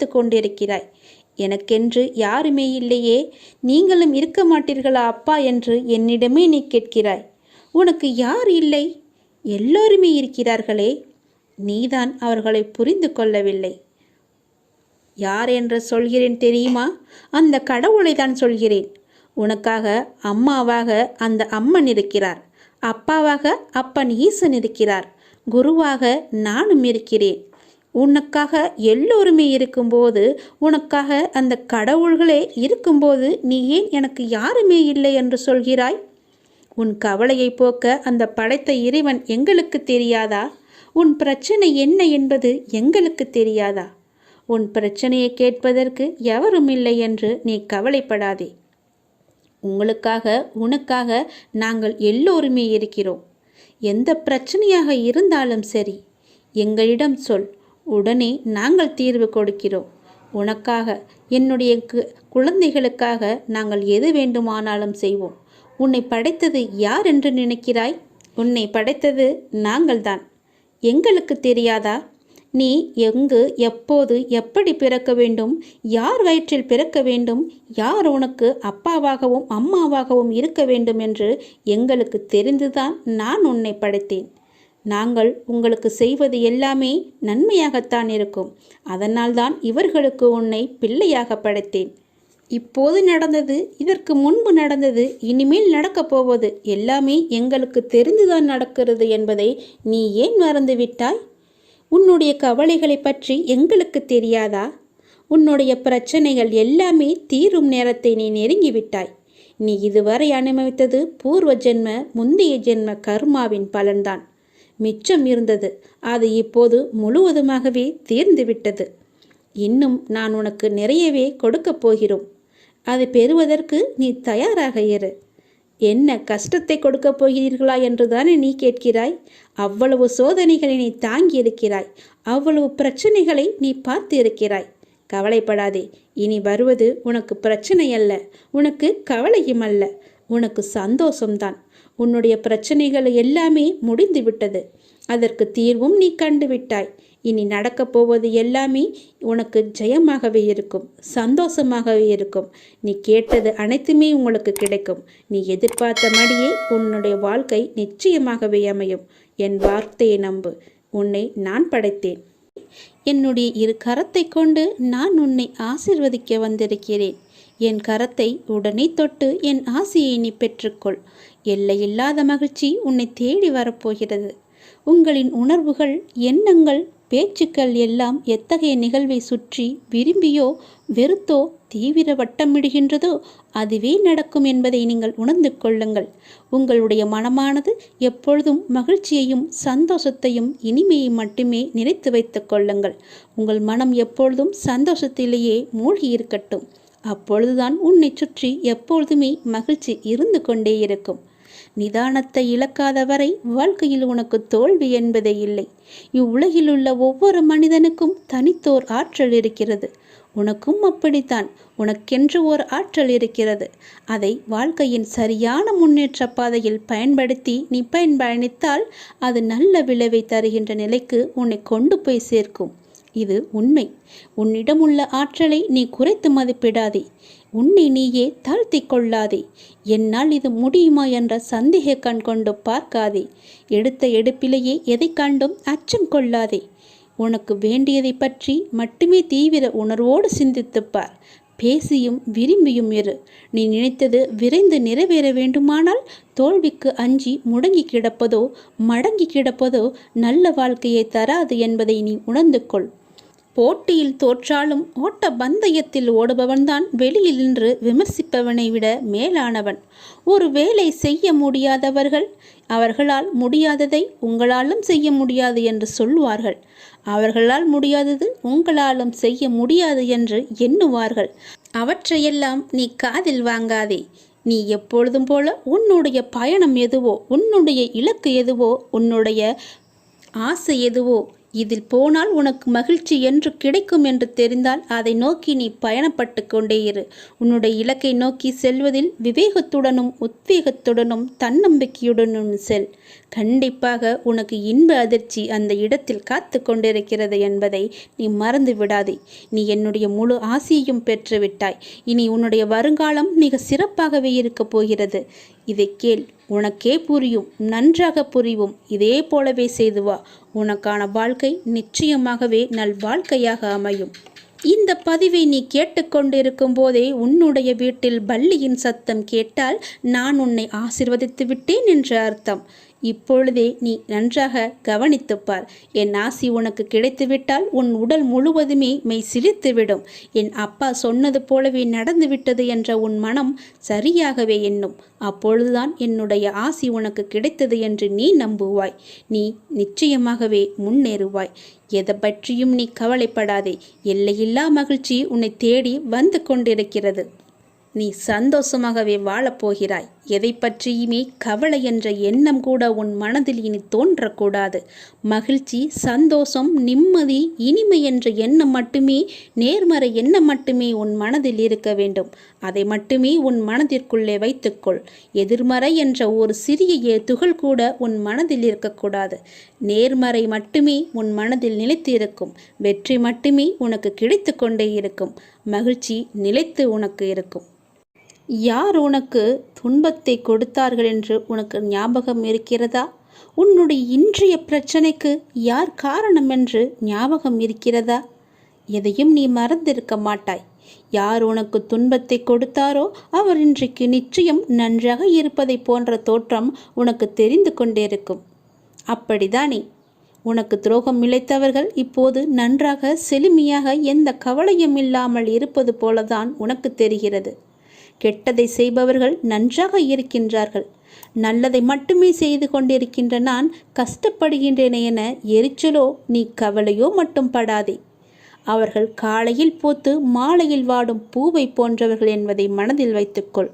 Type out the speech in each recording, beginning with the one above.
தவித்து கொண்டிருக்கிறாய். எனக்கென்று யாருமே இல்லையே, நீங்களும் இருக்க மாட்டீர்களா அப்பா என்று என்னிடமே நீ கேட்கிறாய். உனக்கு யார் இல்லை? எல்லோருமே இருக்கிறார்களே. நீதான் அவர்களை புரிந்து கொள்ளவில்லை. யார் என்று சொல்கிறேன் தெரியுமா? அந்த கடவுளை தான் சொல்கிறேன். உனக்காக அம்மாவாக அந்த அம்மன் இருக்கிறார், அப்பாவாக அப்பன் ஈசன் இருக்கிறார், குருவாக நானும் இருக்கிறேன். உனக்காக எல்லோருமே இருக்கும்போது, உனக்காக அந்த கடவுள்களே இருக்கும்போது நீ ஏன் எனக்கு யாருமே இல்லை என்று சொல்கிறாய்? உன் கவலையை போக்க அந்த படைத்த இறைவன் எங்களுக்கு தெரியாதா? உன் பிரச்சனை என்ன என்பது எங்களுக்கு தெரியாதா? உன் பிரச்சனையை கேட்பதற்கு எவரும் இல்லை என்று நீ கவலைப்படாதே. உங்களுக்காக உனக்காக நாங்கள் எல்லோருமே இருக்கிறோம். எந்த பிரச்சனையாக இருந்தாலும் சரி, எங்களிடம் சொல், உடனே நாங்கள் தீர்வு கொடுக்கிறோம். உனக்காக, என்னுடைய குழந்தைகளுக்காக நாங்கள் எது வேண்டுமானாலும் செய்வோம். உன்னை படைத்தது யார் என்று நினைக்கிறாய்? உன்னை படைத்தது நாங்கள்தான். எங்களுக்கு தெரியாதா? நீ எங்கு, எப்போது, எப்படி பிறக்க வேண்டும், யார் வயிற்றில் பிறக்க வேண்டும், யார் உனக்கு அப்பாவாகவும் அம்மாவாகவும் இருக்க வேண்டும் என்று எங்களுக்கு தெரிந்துதான் நான் உன்னை படைத்தேன். நாங்கள் உங்களுக்கு செய்வது எல்லாமே நன்மையாகத்தான் இருக்கும். அதனால்தான் இவர்களுக்கு உன்னை பிள்ளையாக படைத்தேன். இப்போது நடந்தது, இதற்கு முன்பு நடந்தது, இனிமேல் நடக்கப் போவது எல்லாமே எங்களுக்கு தெரிந்துதான் நடக்கிறது என்பதை நீ ஏன் மறந்துவிட்டாய்? உன்னுடைய கவலைகளை பற்றி எங்களுக்கு தெரியாதா? உன்னுடைய பிரச்சனைகள் எல்லாமே தீரும் நேரத்தை நீ நெருங்கிவிட்டாய். நீ இதுவரை அனுபவித்தது பூர்வ ஜென்ம, முந்தைய ஜென்ம கர்மாவின் பலன்தான். மிச்சம் இருந்தது, அது இப்போது முழுவதுமாகவே தீர்ந்துவிட்டது. இன்னும் நான் உனக்கு நிறையவே கொடுக்கப் போகிறோம். அதை பெறுவதற்கு நீ தயாராக இரு. என்ன கஷ்டத்தை கொடுக்கப் போகிறீர்களா என்று தானே நீ கேட்கிறாய்? அவ்வளவு சோதனைகளை நீ தாங்கி இருக்கிறாய், அவ்வளவு பிரச்சனைகளை நீ பார்த்து இருக்கிறாய். கவலைப்படாதே. இனி வருவது உனக்கு பிரச்சனை அல்ல, உனக்கு கவலையும் அல்ல, உனக்கு சந்தோஷம்தான். உன்னுடைய பிரச்சனைகள் எல்லாமே முடிந்து விட்டது. அதற்கு தீர்வும் நீ கண்டுவிட்டாய். இனி நடக்கப் போவது எல்லாமே உனக்கு ஜெயமாகவே இருக்கும், சந்தோஷமாகவே இருக்கும். நீ கேட்டது அனைத்துமே உங்களுக்கு கிடைக்கும். நீ எதிர்பார்த்த மாதிரியே உன்னுடைய வாழ்க்கை நிச்சயமாகவே அமையும். என் வார்த்தையை நம்பு. உன்னை நான் படைத்தேன். என்னுடைய இரு கரத்தை கொண்டு நான் உன்னை ஆசீர்வதிக்க வந்திருக்கிறேன். என் கரத்தை உடனே தொட்டு என் ஆசையை நீ பெற்றுக்கொள். எல்லையில்லாத மகிழ்ச்சி உன்னை தேடி வரப்போகிறது. உங்களின் உணர்வுகள், எண்ணங்கள், பேச்சுக்கள் எல்லாம் எத்தகைய நிகழ்வை சுற்றி விரும்பியோ வெறுத்தோ தீவிர வட்டமிடுகின்றதோ அதுவே நடக்கும் என்பதை நீங்கள் உணர்ந்து கொள்ளுங்கள். உங்களுடைய மனமானது எப்பொழுதும் மகிழ்ச்சியையும் சந்தோஷத்தையும் இனிமையை மட்டுமே நினைத்து வைத்து கொள்ளுங்கள். உங்கள் மனம் எப்பொழுதும் சந்தோஷத்திலேயே மூழ்கி இருக்கட்டும். அப்பொழுதுதான் உன்னை சுற்றி எப்பொழுதுமே மகிழ்ச்சி இருந்து கொண்டே இருக்கும். நிதானத்தை இழக்காத வரை வாழ்க்கையில் உனக்கு தோல்வி என்பதே இல்லை. இவ்வுலகில் உள்ள ஒவ்வொரு மனிதனுக்கும் தனித்தோர் ஆற்றல் இருக்கிறது. உனக்கும் அப்படித்தான். உனக்கென்று ஓர் ஆற்றல் இருக்கிறது. அதை வாழ்க்கையின் சரியான முன்னேற்ற பாதையில் பயன்படுத்தி நீ பயணித்தால் அது நல்ல விளைவை தருகின்ற நிலைக்கு உன்னை கொண்டு போய் சேர்க்கும். இது உண்மை. உன்னிடம் உள்ள ஆற்றலை நீ குறைத்து மதிப்பிடாதே. உன்னை நீயே தாழ்த்தி கொள்ளாதே. என்னால் இது முடியுமா என்ற சந்தேக கண் கொண்டு பார்க்காதே. எடுத்த எடுப்பிலேயே எதை கண்டும் அச்சம் கொள்ளாதே. உனக்கு வேண்டியதை பற்றி மட்டுமே தீவிர உணர்வோடு சிந்தித்துப்பார். பேசியும் விரும்பியும் இரு. நீ நினைத்தது விரைந்து நிறைவேற வேண்டுமானால் தோல்விக்கு அஞ்சி முடங்கி கிடப்பதோ மடங்கி கிடப்பதோ நல்ல வாழ்க்கையை தராது என்பதை நீ உணர்ந்து கொள். போட்டியில் தோற்றாலும் ஓட்ட பந்தயத்தில் ஓடுபவன்தான் வெளியில் நின்று விமர்சிப்பவனை விட மேலானவன். ஒரு வேலை செய்ய முடியாதவர்கள் அவர்களால் முடியாததை உங்களாலும் செய்ய முடியாது என்று சொல்லுவார்கள். அவர்களால் முடியாதது உங்களாலும் செய்ய முடியாது என்று எண்ணுவார்கள். அவற்றையெல்லாம் நீ காதில் வாங்காதே. நீ எப்பொழுதும் போல உன்னுடைய பயணம் எதுவோ, உன்னுடைய இலக்கு எதுவோ, உன்னுடைய ஆசை எதுவோ, இதில் போனால் உனக்கு மகிழ்ச்சி என்று கிடைக்கும் என்று தெரிந்தால் அதை நோக்கி நீ பயணப்பட்டு கொண்டே இரு. உன்னுடைய இலக்கை நோக்கி செல்வதில் விவேகத்துடனும் உத்வேகத்துடனும் தன்னம்பிக்கையுடனும் செல். கண்டிப்பாக உனக்கு இன்ப அதிர்ச்சி அந்த இடத்தில் காத்து கொண்டிருக்கிறது என்பதை நீ மறந்து விடாதே. நீ என்னுடைய முழு ஆசையையும் பெற்றுவிட்டாய். இனி உன்னுடைய வருங்காலம் மிக சிறப்பாகவே இருக்கப் போகிறது. இதை கேள், உனக்கே புரியும், நன்றாக புரியும். இதே போலவே செய்து வா. உனக்கான வாழ்க்கை நிச்சயமாகவே நல்வாழ்க்கையாக அமையும். இந்த பதிவை நீ கேட்டுக்கொண்டிருக்கும் போதே உன்னுடைய வீட்டில் பல்லியின் சத்தம் கேட்டால் நான் உன்னை ஆசிர்வதித்து விட்டேன் என்று அர்த்தம். இப்பொழுதே நீ நன்றாக கவனித்துப்பார். என் ஆசி உனக்கு கிடைத்துவிட்டால் உன் உடல் முழுவதுமே மெய் சிலிர்த்துவிடும். என் அப்பா சொன்னது போலவே நடந்துவிட்டது என்ற உன் மனம் சரியாகவே எண்ணும். அப்பொழுதுதான் என்னுடைய ஆசி உனக்கு கிடைத்தது என்று நீ நம்புவாய். நீ நிச்சயமாகவே முன்னேறுவாய். எதை பற்றியும் நீ கவலைப்படாதே. எல்லையில்லா மகிழ்ச்சி உன்னை தேடி வந்து கொண்டிருக்கிறது. நீ சந்தோஷமாகவே வாழப்போகிறாய். எதை பற்றியுமே கவலை என்ற எண்ணம் கூட உன் மனதில் இனி தோன்றக்கூடாது. மகிழ்ச்சி, சந்தோஷம், நிம்மதி, இனிமை என்ற எண்ணம் மட்டுமே, நேர்மறை எண்ணம் மட்டுமே உன் மனதில் இருக்க வேண்டும். அதை மட்டுமே உன் மனதிற்குள்ளே வைத்துக்கொள். எதிர்மறை என்ற ஒரு சிறிய துகள் கூட உன் மனதில் இருக்கக்கூடாது. நேர்மறை மட்டுமே உன் மனதில் நிலைத்து இருக்கும். வெற்றி மட்டுமே உனக்கு கிடைத்து கொண்டே இருக்கும். மகிழ்ச்சி நிலைத்து உனக்கு இருக்கும். யார் உனக்கு துன்பத்தை கொடுத்தார்கள் என்று உனக்கு ஞாபகம் இருக்கிறதா? உன்னுடைய இன்றைய பிரச்சனைக்கு யார் காரணம் என்று ஞாபகம் இருக்கிறதா? எதையும் நீ மறந்திருக்க மாட்டாய். யார் உனக்கு துன்பத்தை கொடுத்தாரோ அவர் இன்றைக்கு நிச்சயம் நன்றாக இருப்பதை போன்ற தோற்றம் உனக்கு தெரிந்து கொண்டிருக்கும். அப்படிதானே? உனக்கு துரோகம் இழைத்தவர்கள் இப்போது நன்றாக செழுமையாக எந்த கவலையும் இல்லாமல் இருப்பது போலதான் உனக்கு தெரிகிறது. கெட்டதை செய்பவர்கள் நன்றாக இருக்கின்றார்கள். நல்லதை மட்டுமே செய்து கொண்டிருக்கின்ற நான் கஷ்டப்படுகின்றேனே என எரிச்சலோ நீ கவலையோ மட்டும் படாதே. அவர்கள் காலையில் பூத்து மாலையில் வாடும் பூவை போன்றவர்கள் என்பதை மனதில் வைத்துக்கொள்.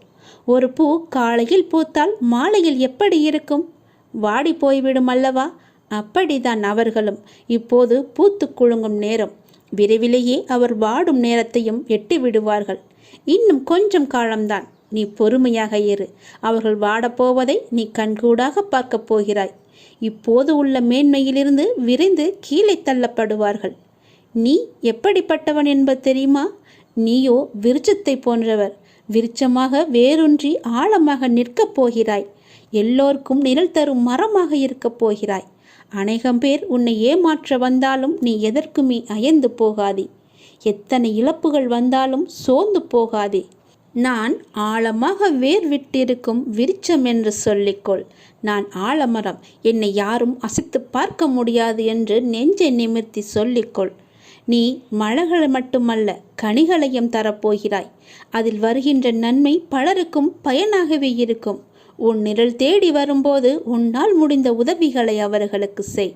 ஒரு பூ காலையில் பூத்தால் மாலையில் எப்படி இருக்கும்? வாடி போய்விடும் அல்லவா? அப்படிதான் அவர்களும். இப்போது பூத்து குலுங்கும் நேரம். விரைவிலேயே அவர் வாடும் நேரத்தையும் எட்டி விடுவார்கள். இன்னும் கொஞ்சம் காலம்தான். நீ பொறுமையாக இரு. அவர்கள் வாடப்போவதை நீ கண்கூடாக பார்க்கப் போகிறாய். இப்போது உள்ள மேன்மையிலிருந்து விரைந்து கீழே தள்ளப்படுவார்கள். நீ எப்படிப்பட்டவன் என்பது தெரியுமா? நீயோ விருட்சத்தை போன்றவர். விருட்சமாக வேரூன்றி ஆழமாக நிற்கப் போகிறாய். எல்லோருக்கும் நிழல் தரும் மரமாக இருக்கப் போகிறாய். அநேகம் பேர் உன்னை ஏமாற்ற வந்தாலும் நீ எதற்குமே அயர்ந்து போகாதே. எத்தனை இழப்புகள் வந்தாலும் சோர்ந்து போகாதே. நான் ஆழமாக வேர் விட்டிருக்கும் விருட்சம் என்று சொல்லிக்கொள். நான் ஆலமரம், என்னை யாரும் அசைத்து பார்க்க முடியாது என்று நெஞ்சை நிமிர்த்தி சொல்லிக்கொள். நீ மலர்களை மட்டுமல்ல, கனிகளையும் தரப்போகிறாய். அதில் வருகின்ற நன்மை பலருக்கும் பயனாகவே இருக்கும். உன் நிழல் தேடி வரும்போது உன்னால் முடிந்த உதவிகளை அவர்களுக்கு செய்.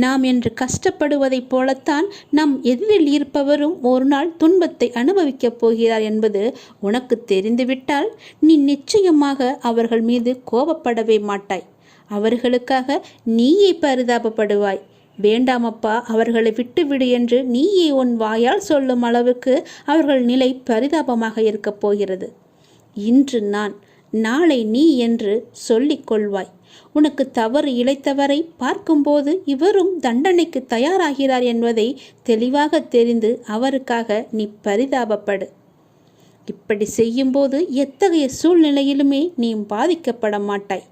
நாம் என்று கஷ்டப்படுவதைப் போலத்தான் நம் எதிரில் இருப்பவரும் ஒரு நாள் துன்பத்தை அனுபவிக்கப் போகிறார் என்பது உனக்கு தெரிந்துவிட்டால் நீ நிச்சயமாக அவர்கள் மீது கோபப்படவே மாட்டாய். அவர்களுக்காக நீயே பரிதாபப்படுவாய். வேண்டாமப்பா, அவர்களை விட்டுவிடு என்று நீயே உன் வாயால் சொல்லும் அளவுக்கு அவர்கள் நிலை பரிதாபமாக இருக்கப் போகிறது. இன்று நான், நாளை நீ என்று சொல்லிக் கொள்வாய். உனக்கு தவறு இழைத்தவரை பார்க்கும்போது இவரும் தண்டனைக்கு தயாராகிறார் என்பதை தெளிவாக தெரிந்து அவருக்காக நீ பரிதாபப்படு. இப்படி செய்யும்போது எத்தகைய சூழ்நிலையிலுமே நீ பாதிக்கப்பட மாட்டாய்.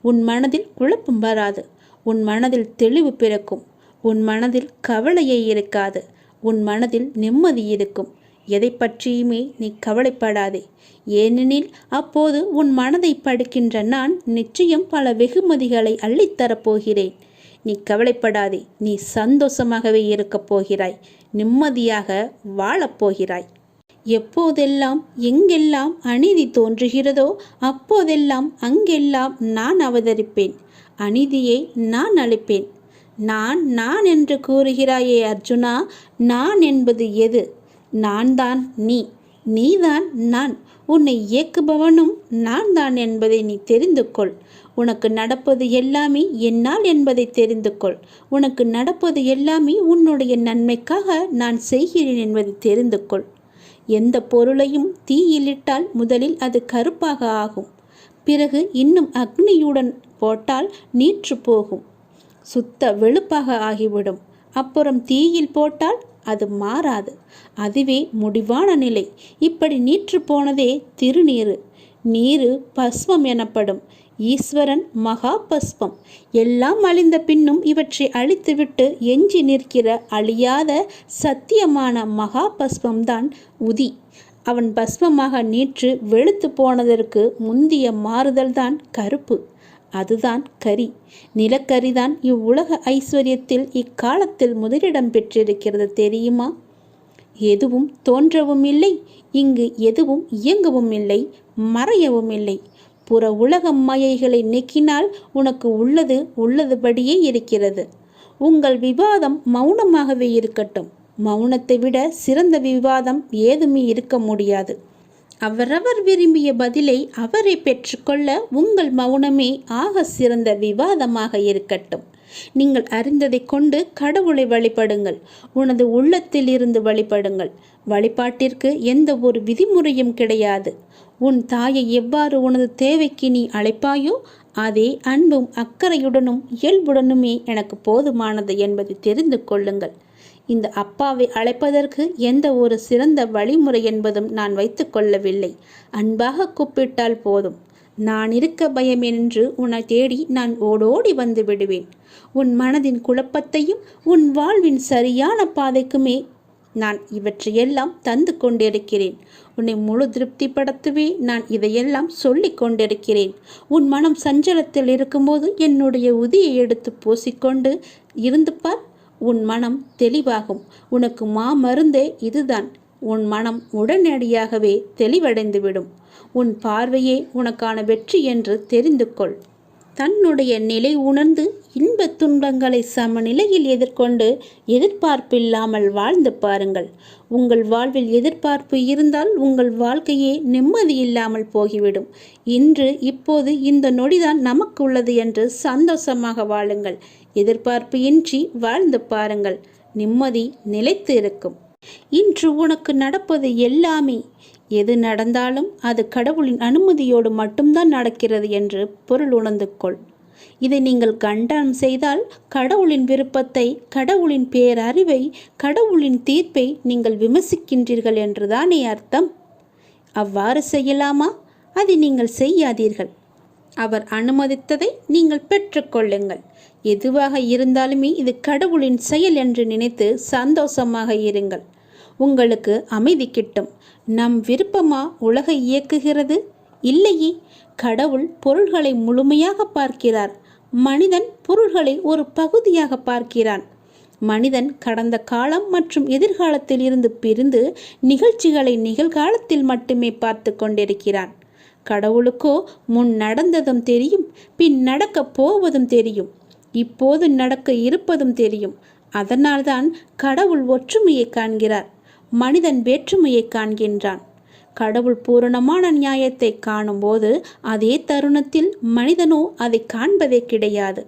உன் மனதில் குழப்பம் வராது. உன் மனதில் தெளிவு பிறக்கும். உன் மனதில் கவலையே இருக்காது. உன் மனதில் நிம்மதி இருக்கும். எதை பற்றியுமே நீ கவலைப்படாதே. ஏனெனில் அப்போது உன் மனதை படுக்கின்ற நான் நிச்சயம் பல வெகுமதிகளை அள்ளித்தரப்போகிறேன். நீ கவலைப்படாதே. நீ சந்தோஷமாகவே இருக்கப் போகிறாய். நிம்மதியாக வாழப்போகிறாய். எப்போதெல்லாம் எங்கெல்லாம் அநீதி தோன்றுகிறதோ அப்போதெல்லாம் அங்கெல்லாம் நான் அவதரிப்பேன். அநீதியை நான் அழிப்பேன். நான் நான் என்று கூறுகிறாயே அர்ஜுனா, நான் என்பது எது? நான் தான் நீ. நீதான் நான், உன்னை இயக்குபவனும் நான் தான் என்பதை நீ தெரிந்து கொள். உனக்கு நடப்பது எல்லாமே என்னால் என்பதை தெரிந்து கொள். உனக்கு நடப்பது எல்லாமே உன்னுடைய நன்மைக்காக நான் செய்கிறேன் என்பதை தெரிந்து கொள். எந்த பொருளையும் தீயிலிட்டால் முதலில் அது கருப்பாக ஆகும். பிறகு இன்னும் அக்னியுடன் போட்டால் நீற்று போகும், சுத்த வெளுப்பாக ஆகிவிடும். அப்புறம் தீயில் போட்டால் அது மாறாது. அதுவே முடிவான நிலை. இப்படி நீற்று போனதே திருநீரு. நீரு பஸ்வம் எனப்படும். ஈஸ்வரன் மகா பஸ்பம். எல்லாம் அழிந்த பின்னும் இவற்றை அழித்துவிட்டு எஞ்சி நிற்கிற அழியாத சத்தியமான மகா பஸ்பம்தான் உதி. அவன் பஸ்மமாக நீற்று வெளுத்து போனதற்கு முந்திய மாறுதல்தான் கருப்பு. அதுதான் கரி. நிலக்கரிதான் இவ்வுலக ஐஸ்வர்யத்தில் இக்காலத்தில் முதலிடம் பெற்றிருக்கிறது தெரியுமா? எதுவும் தோன்றவும் இல்லை, இங்கு எதுவும் இயங்கவும் இல்லை, மறையவும் இல்லை. புற உலக மாயைகளை நீக்கினால் உனக்கு உள்ளது உள்ளதுபடியே இருக்கிறது. உங்கள் விவாதம் மௌனமாகவே இருக்கட்டும். மௌனத்தை விட சிறந்த விவாதம் ஏதுமே இருக்க முடியாது. அவரவர் விரும்பிய பதிலை அவரை பெற்றுக்கொள்ள உங்கள் மௌனமே ஆக சிறந்த விவாதமாக இருக்கட்டும். நீங்கள் அறிந்ததை கொண்டு கடவுளை வழிபடுங்கள். உனது உள்ளத்தில் இருந்து வழிபடுங்கள். வழிபாட்டிற்கு எந்த ஒரு விதிமுறையும் கிடையாது. உன் தாயை எவ்வாறு உனது தேவைக்கு நீ அழைப்பாயோ அதே அன்பும் அக்கறையுடனும் இயல்புடனுமே எனக்கு போதுமானது என்பதை தெரிந்து கொள்ளுங்கள். இந்த அப்பாவை அழைப்பதற்கு எந்த ஒரு சிறந்த வழிமுறை என்பதும் நான் வைத்து கொள்ளவில்லை. அன்பாக கூப்பிட்டால் போதும். நான் இருக்க பயமென்று உன்னை தேடி நான் ஓடோடி வந்து விடுவேன். உன் மனதின் குழப்பத்தையும் உன் வாழ்வின் சரியான பாதைக்குமே நான் இவற்றையெல்லாம் தந்து கொண்டிருக்கிறேன். உன்னை முழு திருப்திப்படுத்தவே நான் இதையெல்லாம் சொல்லி கொண்டிருக்கிறேன். உன் மனம் சஞ்சலத்தில் இருக்கும்போது என்னுடைய உதியை எடுத்து பூசிக்கொண்டு இருந்து பார். உன் மனம் தெளிவாகும். உனக்கு மாமருந்தே இதுதான். உன் மனம் உடனடியாகவே தெளிவடைந்துவிடும். உன் பார்வையே உனக்கான வெற்றி என்று தெரிந்து கொள். தன்னுடைய நிலை உணர்ந்து இன்ப துன்பங்களை சமநிலையில் எதிர்கொண்டு எதிர்பார்ப்பில்லாமல் வாழ்ந்து பாருங்கள். உங்கள் வாழ்வில் எதிர்பார்ப்பு இருந்தால் உங்கள் வாழ்க்கையே நிம்மதி இல்லாமல் போகிவிடும். இன்று இப்போது இந்த நொடிதான் நமக்கு உள்ளது என்று சந்தோஷமாக வாழுங்கள். எதிர்பார்ப்பு இன்றி வாழ்ந்து பாருங்கள். நிம்மதி நிலைத்து இருக்கும். இன்று உனக்கு நடப்பது எல்லாமே எது நடந்தாலும் அது கடவுளின் அனுமதியோடு மட்டும்தான் நடக்கிறது என்று பொருள் உணர்ந்து கொள். இதை நீங்கள் கண்டனம் செய்தால் கடவுளின் விருப்பத்தை, கடவுளின் பேரறிவை, கடவுளின் தீர்ப்பை நீங்கள் விமர்சிக்கின்றீர்கள் என்றுதானே அர்த்தம்? அவ்வாறு செய்யலாமா? அதை நீங்கள் செய்யாதீர்கள். அவர் அனுமதித்ததை நீங்கள் பெற்றுக்கொள்ளுங்கள். எதுவாக இருந்தாலுமே இது கடவுளின் செயல் என்று நினைத்து சந்தோஷமாக இருங்கள். உங்களுக்கு அமைதி கிட்டும். நம் விருப்பமா உலகை இயக்குகிறது? இல்லையே. கடவுள் பொருள்களை முழுமையாக பார்க்கிறார். மனிதன் பொருள்களை ஒரு பகுதியாக பார்க்கிறான். மனிதன் கடந்த காலம் மற்றும் எதிர்காலத்தில் இருந்து பிரிந்து நிகழ்ச்சிகளை நிகழ்காலத்தில் மட்டுமே பார்த்து கொண்டிருக்கிறான். கடவுளுக்கோ முன் நடந்ததும் தெரியும், பின் நடக்கப் போவதும் தெரியும், இப்போது நடக்க இருப்பதும் தெரியும். அதனால்தான் கடவுள் ஒற்றுமையை காண்கிறார், மனிதன் வேற்றுமையை காண்கின்றான். கடவுள் பூரணமான நியாயத்தை காணும்போது அதே தருணத்தில் மனிதனோ அதை காண்பதே கிடையாது.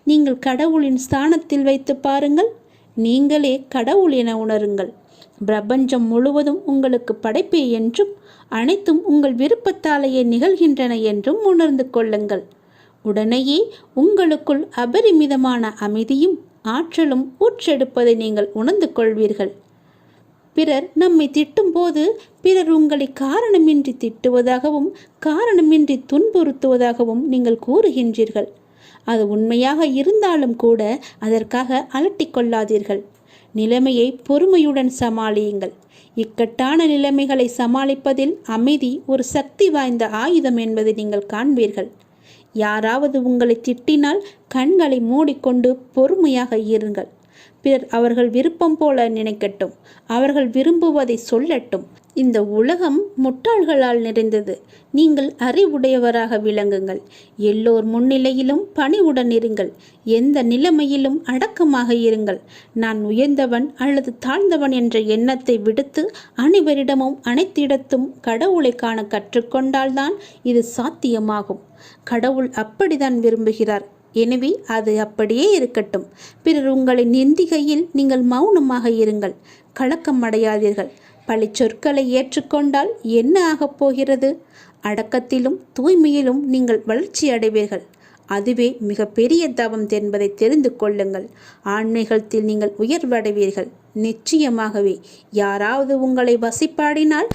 நீங்கள் கடவுளின் ஸ்தானத்தில் வைத்து பாருங்கள். நீங்களே கடவுள் என உணருங்கள். பிரபஞ்சம் முழுவதும் உங்களுக்கு படைப்பே என்றும் அனைத்தும் உங்கள் விருப்பத்தாலேயே நிகழ்கின்றன என்றும் உணர்ந்து கொள்ளுங்கள். உடனேயே உங்களுக்குள் அபரிமிதமான அமைதியும் ஆற்றலும் ஊற்றெடுப்பதை நீங்கள் உணர்ந்து கொள்வீர்கள். பிறர் நம்மை திட்டும் போது பிறர் உங்களை காரணமின்றி திட்டுவதாகவும் காரணமின்றி துன்புறுத்துவதாகவும் நீங்கள் கூறுகின்றீர்கள். அது உண்மையாக இருந்தாலும் கூட அதற்காக அலட்டிக்கொள்ளாதீர்கள். நிலைமையை பொறுமையுடன் சமாளியுங்கள். இக்கட்டான நிலைமைகளை சமாளிப்பதில் அமைதி ஒரு சக்தி வாய்ந்த ஆயுதம் என்பதை நீங்கள் காண்பீர்கள். யாராவது உங்களை திட்டினால் கண்களை மூடிக்கொண்டு பொறுமையாக இருங்கள். பிறர் அவர்கள் விருப்பம் போல நினைக்கட்டும், அவர்கள் விரும்புவதை சொல்லட்டும். இந்த உலகம் முட்டாள்களால் நிறைந்தது. நீங்கள் அறிவுடையவராக விளங்குங்கள். எல்லோர் முன்னிலையிலும் பணிவுடன் இருங்கள். எந்த நிலைமையிலும் அடக்கமாக இருங்கள். நான் உயர்ந்தவன் அல்லது தாழ்ந்தவன் என்ற எண்ணத்தை விடுத்து அனைவரிடமும் அனைத்திடத்தும் கடவுளை காண கற்றுக்கொண்டால்தான் இது சாத்தியமாகும். கடவுள் அப்படித்தான் விரும்புகிறார். எனவே அது அப்படியே இருக்கட்டும். பிறர் உங்களை நிந்திகையில் நீங்கள் மௌனமாக இருங்கள். கலக்கம் அடையாதீர்கள். பழி சொற்களை ஏற்றுக்கொண்டால் என்ன ஆகப் போகிறது? அடக்கத்திலும் தூய்மையிலும் நீங்கள் வளர்ச்சி அடைவீர்கள். அதுவே மிக பெரிய தவம் என்பதை தெரிந்து கொள்ளுங்கள். ஆன்மீகத்தில் நீங்கள் உயர்வடைவீர்கள். நிச்சயமாகவே யாராவது உங்களை வசிப்பாடினால்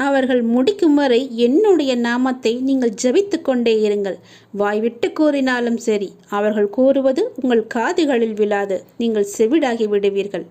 அவர்கள் முடிக்கும் வரை என்னுடைய நாமத்தை நீங்கள் ஜபித்து கொண்டே இருங்கள். வாய்விட்டு கூறினாலும் சரி, அவர்கள் கூறுவது உங்கள் காதுகளில் விழாது. நீங்கள் செவிடாகி விடுவீர்கள்.